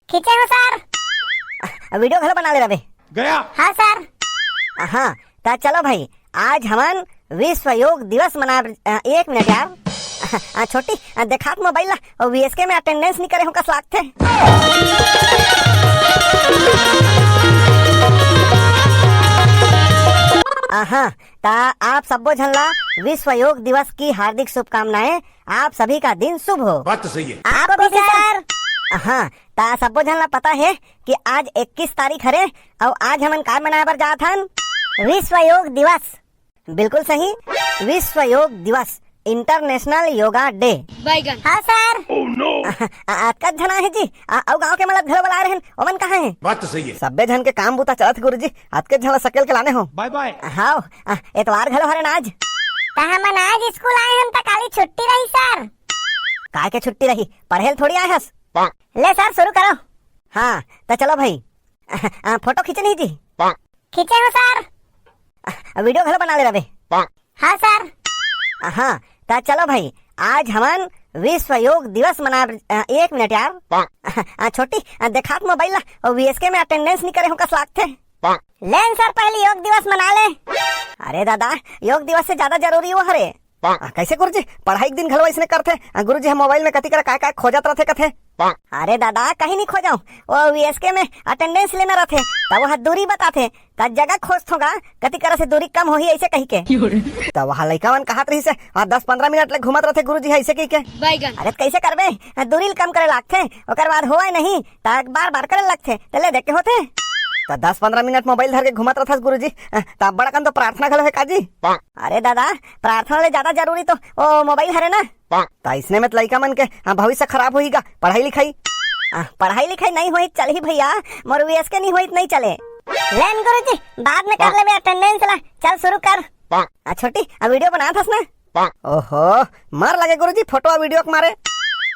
खींचे हो sir. Video घलो बना ले रहे गया। हाँ सर। हाँ तो चलो भाई, आज हमन विश्व योग दिवस मना। एक मिनट यार, छोटी देखात मोबाइल ला और वीएसके में अटेंडेंस नहीं करे हो कस लागथे। हाँ ता आप सबो झन ला विश्व योग दिवस की हार्दिक शुभकामनाएं। आप सभी का दिन शुभ हो। बात तो सही है। आपको भी सर। हाँ ता सबो झन ला पता है कि आज 21 तारीख हरे और आज हमन का मनाए बर जात हन? विश्व योग दिवस। बिल्कुल सही, विश्व योग दिवस, इंटरनेशनल योगा डे। बैगन। हाँ सर। कद झना है जी और गांव के मतलब घर वाला रहे ओमन कहाँ है? बात तो सही है। सब्बे झन के काम बूता चलत गुरुजी, आज के झन सकेल के लाने हो। Bye bye. हाँ एतवार घलो हरे ना आज। हमन आज स्कूल आए हम त काली छुट्टी रही सर। काय के छुट्टी रही, पढ़ेल थोड़ी आए हस। ले सर शुरू करो। हाँ तो चलो भाई, फोटो खींचनी जी। खींचे हो सर। वीडियो घलो बना ले रहे। हाँ सर। हाँ तो चलो भाई, आज हमन विश्व योग दिवस मना। एक मिनट यार, छोटी देखात मोबाइल ला और वीएसके में अटेंडेंस नहीं करे हो कस लागथे। लेन सर पहले योग दिवस मना ले। अरे दादा, योग दिवस से ज्यादा जरूरी हो हरे। कैसे गुरुजी, पढ़ाई के दिन घलो इसने करथे। गुरुजी हम मोबाइल में कति कर काय खोजत रहथे कथे। अरे दादा कहीं नहीं खोजाऊं, वो वीएसके में अटेंडेंस लेना रहथे तब वहाँ दूरी बताथे, तब जगह खोजत होगा कति कर से दूरी कम होही ऐसे कही के। तब वहाँ लइका मन कहत रही से 10-15 मिनट ले घूमत रहथे गुरुजी ऐसे कही के। अरे कैसे करबे, दूरी कम करे लागथे, ओकर बाद होए नहीं तब बार बार करे लगथे, तले देख के होथे। तो 10-15 मिनट मोबाइल धर के घुमत रहथस गुरुजी, तब बड़ा कन तो प्रार्थना घलो है काजी। अरे दादा प्रार्थना ले ज्यादा जरूरी तो ओ मोबाइल हरे ना। तो इसने में लइका मन के भविष्य खराब होईगा। पढ़ाई लिखाई नहीं होई चल ही भैया, मोर वीएसके नहीं होई नहीं चले। लेन गुरुजी बाद में कर लेबे अटेंडेंस ला। चल शुरू कर। छोटी वीडियो बना थस ना। ओहो मर लगे गुरुजी फोटो वीडियो के मारे।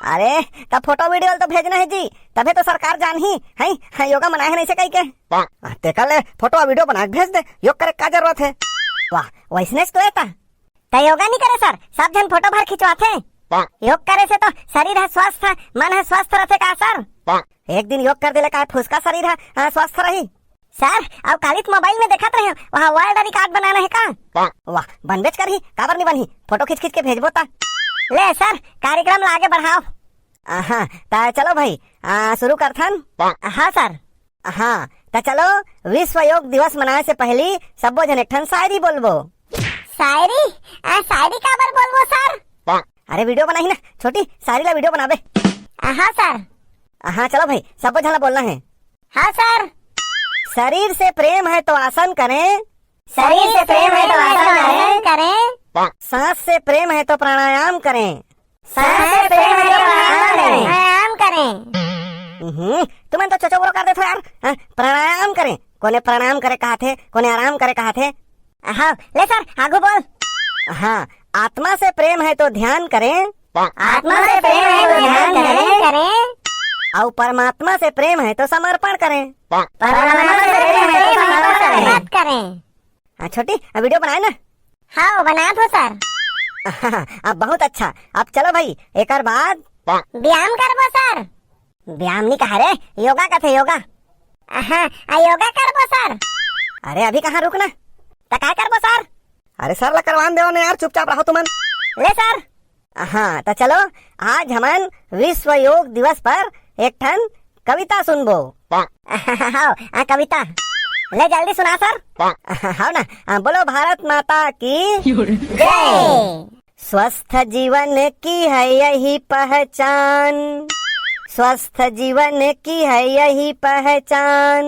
अरे तब फोटो वीडियो तो भेजना है जी, तबे तो सरकार जान ही है योगा मनाए है नहीं से कही के। तेकर ले फोटो वीडियो बना के भेज दे, योग करे का जरूरत है। वाह वैसने तो था तो योगा नहीं करे सर, सब जन फोटो भर खिंचवाथे। योग करे से तो शरीर है स्वस्थ, मन है स्वस्थ रहते का सर। एक दिन योग कर दिले का फुसका शरीर है स्वस्थ रही सर। अब कालित मोबाइल में देखत रहे वहाँ वर्ल्ड रिकॉर्ड बनाना है का। वाह बनबेच करही, काबर नहीं बनही, फोटो खींच खींच के भेजबो ता। ले सर कार्यक्रम आगे बढ़ाओ। हाँ तो चलो भाई शुरू करथन। हाँ सर। हाँ तो चलो, विश्व योग दिवस मनाए से पहले सबो जन एक ठन शायरी बोलबो। शायरी? शायरी काबर बोलबो सर? अरे वीडियो बनाही ना छोटी, शायरी ला वीडियो बनाबे। हाँ सर। हाँ चलो भाई सबो झन ला बोलना है। हाँ सर। शरीर से प्रेम है तो आसन करें, शरीर से प्रेम है तो आसन करें। सांस से प्रेम है तो प्राणायाम करें, सांस से प्रेम है तो प्राणायाम करें। तुम्हें तो चचोगरो कर देते यार। प्राणायाम करें, कोने प्राणायाम करे कहा थे, कोने आराम करे कहा थे। हाँ ले सर आगू बोल। हाँ आत्मा से प्रेम है तो ध्यान करें, आत्मा से प्रेम है तो ध्यान करें। और परमात्मा से प्रेम है तो समर्पण करें, परमात्मा से प्रेम है तो समर्पण करें। छोटी वीडियो बनाए ना। हाँ बना दो सर। अब बहुत अच्छा। अब चलो भाई एक बाद व्यायाम करबो सर। व्यायाम नहीं कहा रे, योगा का थे योगा। हाँ योगा करबो सर। अरे अभी कहाँ रुकना, तो क्या करबो सर? अरे सर ला करवान देओ ने यार, चुपचाप रहो तुमन। ले सर। हाँ तो चलो, आज हमन विश्व योग दिवस पर एक ठन कविता सुनबो। हाँ कविता ले जल्दी सुना सर। हाँ ना, बोलो भारत माता की जय। स्वस्थ जीवन की है यही पहचान, स्वस्थ जीवन की है यही पहचान।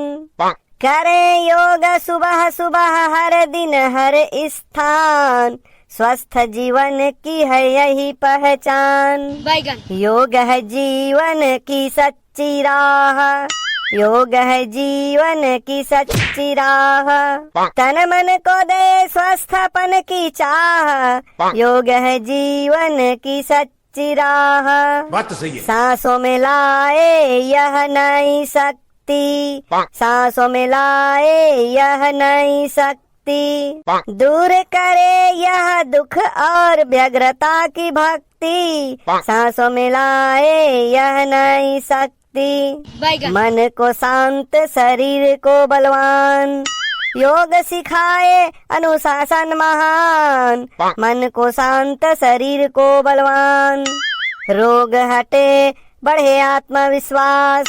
करें योग सुबह सुबह हर दिन हर स्थान, स्वस्थ जीवन की है यही पहचान। योग है जीवन की सच्ची राह, योग है जीवन की सच्ची राह। तन मन को दे स्वस्थपन की चाह, योग है जीवन की सच्ची राह। बात तो सही है। सांसों में लाए यह नई शक्ति, सांसों में लाए यह नई शक्ति। दूर करे यह दुख और व्यग्रता की भक्ति, सांसों में लाए यह नई शक्ति। शक्ति, मन को शांत शरीर को बलवान, योग सिखाए अनुशासन महान, मन को शांत शरीर को बलवान, रोग हटे बढ़े आत्मविश्वास,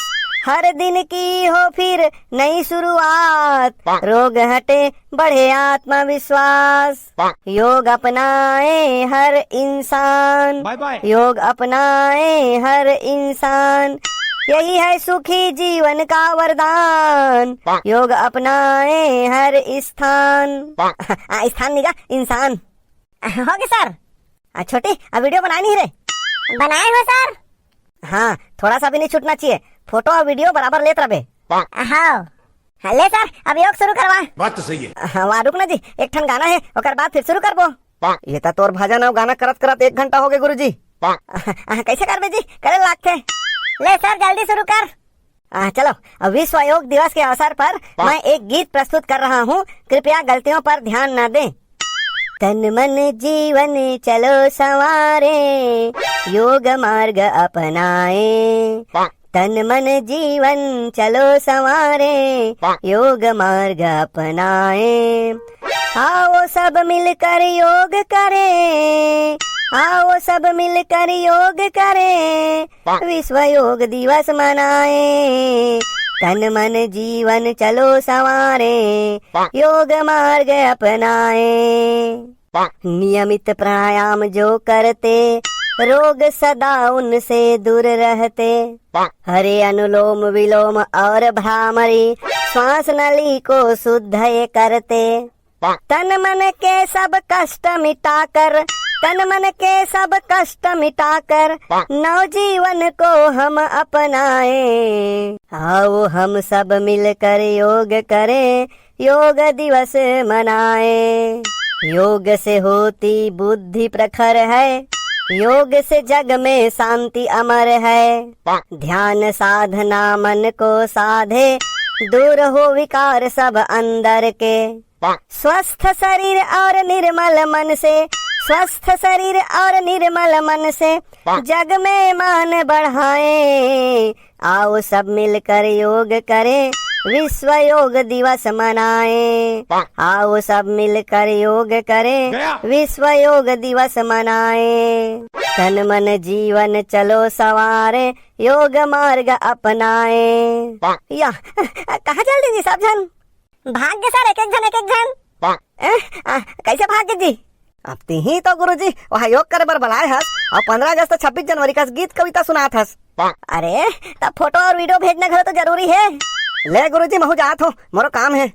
हर दिन की हो फिर नई शुरुआत, रोग हटे बढ़े आत्मविश्वास, योग अपनाए हर इंसान, योग अपनाए हर इंसान, यही है सुखी जीवन का वरदान, योग अपनाए हर स्थान। स्थान निगा इंसान। हो गए सर। छोटी अब वीडियो बनानी रे? बनाए हो सर? हाँ, थोड़ा सा भी नहीं छूटना चाहिए, फोटो और वीडियो बराबर लेत रहे। हाँ ले सर, अब योग शुरू करवा। बात तो सही है। हाँ, वहाँ रुकना जी, एक ठन गाना है और बाद फिर शुरू करबो। ये तो तोर भजन और गाना करत करत 1 घंटा हो गए गुरुजी। कैसे करबे जी? करे लागते। ले सर जल्दी शुरू कर। चलो, विश्व योग दिवस के अवसर पर मैं एक गीत प्रस्तुत कर रहा हूँ, कृपया गलतियों पर ध्यान न दें। तन मन जीवन चलो संवारे, योग मार्ग अपनाए, तन मन जीवन चलो संवारे, योग मार्ग अपनाए, आओ सब मिलकर योग करें, आओ सब मिलकर योग करें, विश्व योग दिवस मनाए, तन मन जीवन चलो संवारे, योग मार्ग अपनाए, नियमित प्राणायाम जो करते, रोग सदा उनसे दूर रहते, हरे अनुलोम विलोम और भ्रामरी, श्वास नली को शुद्ध ये करते, तन मन के सब कष्ट मिटाकर, तन मन के सब कष्ट मिटाकर, नवजीवन को हम अपनाए, आओ हम सब मिलकर योग करें, योग दिवस मनाए, योग से होती बुद्धि प्रखर है, योग से जग में शांति अमर है, ध्यान साधना मन को साधे, दूर हो विकार सब अंदर के, स्वस्थ शरीर और निर्मल मन से, स्वस्थ शरीर और निर्मल मन से, जग में मान बढ़ाए, आओ सब मिलकर योग करें, विश्व योग दिवस मनाए, आओ सब मिलकर योग करें, विश्व योग दिवस मनाए, तन मन जीवन चलो सवारे, योग मार्ग अपनाए। या कहाँ चल दी जी सब जन? भाग्य सर, एक एक जन। कैसे भाग्य जी? अब ही तो गुरुजी वहाँ योग करे बर बुलाए हस और 15 अगस्त 26 जनवरी का गीत कविता सुनात हस। अरे तब फोटो और वीडियो भेजने घर तो जरूरी है। ले गुरुजी महू जात हो, मोरो काम है।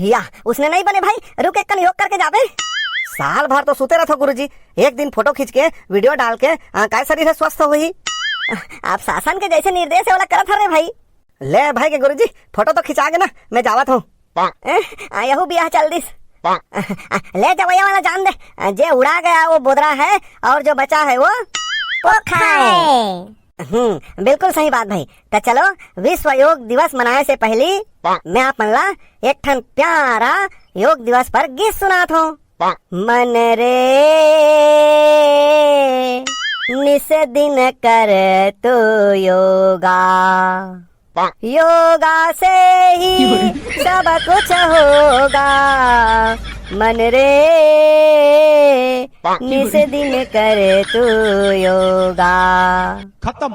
या उसने नहीं बने भाई, रुक एक कल योग करके जाबे। साल भर तो सोते रहो गुरुजी, एक दिन फोटो खींच के वीडियो डाल के काय शरीर है स्वस्थ हो ही। आप शासन के जैसे निर्देश वाला करत हरे भाई। ले भाई के गुरुजी फोटो तो खिंचा गे ना, मैं जावत हूँ। यहू बियाह चल दिस। ले जवैया वाला जान दे, जे उड़ा गया वो बोदरा है और जो बचा है वो खाए। बिल्कुल सही बात भाई। तो चलो विश्व योग दिवस मनाए से पहले मैं आप मनला एक ठन प्यारा योग दिवस पर गीत सुनात हूँ। मन रे निस दिन कर तो योगा, योगा से ही सब कुछ होगा, मन रे निस दिन करे तू योगा। खत्म।